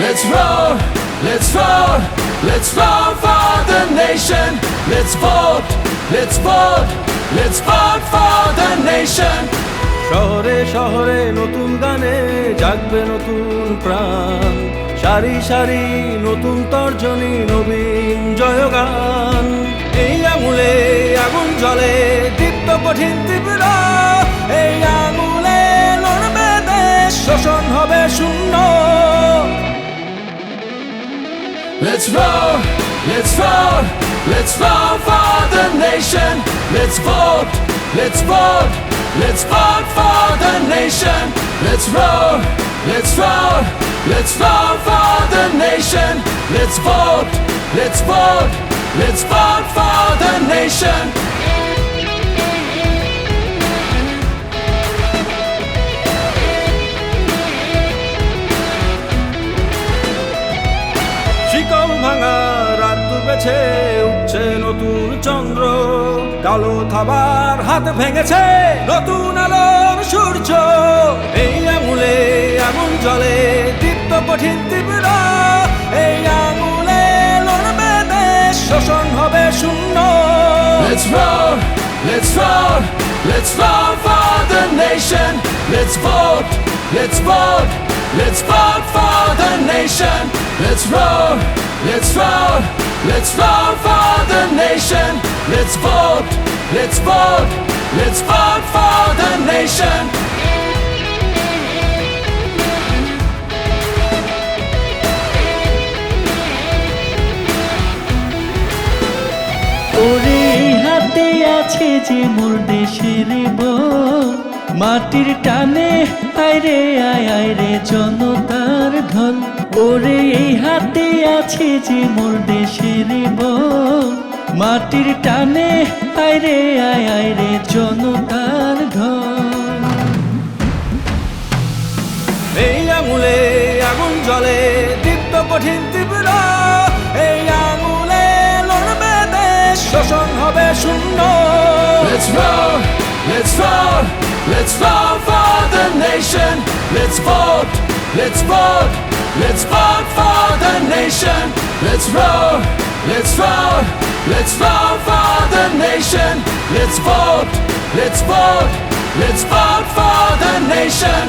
Let's roar, let's roar, let's roar for the nation. Let's vote, let's vote, let's vote for the nation. শহরে শহরে নতুন গানে জাগবে নতুন প্রাণ, সারি সারি নতুন তর্জনী, নবীন জয়গান। এই আঙুলে আগুন জ্বলে, দীপ্ত কঠিন তীব্র, এই আঙুলে লড়বে দেশ, শোষণ হবে শূন্য। Let's roar, let's roar, let's roar for the nation. Let's vote, let's vote, let's vote for the nation. Let's roar, let's roar, let's roar for the nation. Let's vote, let's vote, let's vote for the nation. শিকল ভাঙা রাত ডুবেছে, উঠছে নতুন চন্দ্র, কালো থাবার হাত ভেঙেছে, নতুন আলোর সূর্য। এই আঙুলে আগুন জ্বলে, দীপ্ত কঠিন তীব্র, এই আঙুলে লড়বে দেশ, শোষণ হবে শূন্য। Let's roar, let's roar, let's roar for the nation. Let's vote, let's vote, let's vote for the nation. Let's roar, let's roar, let's roar for the nation. Let's vote, let's vote, let's vote for the nation. ওরে এই হাতে আছে যে মোর দেশের বল, মাটির টানে আইরে আয় আইরে জনতার ঢল। ওরে এই হাতে আছে যে মোর দেশের বল, মাটির টানে আইরে আয় আইরে জনতার ঢল। এই আঙুলে আগুন জ্বলে, দীপ্ত কঠিন তীব্র, এই আঙুলে লড়বে দেশ, শোষণ হবে শূন্য। Let's roar, let's roar, let's roar for the nation. Let's vote, let's vote, let's vote for the nation. Let's roar, let's roar, let's roar for the nation. Let's vote, let's vote, let's vote for the nation.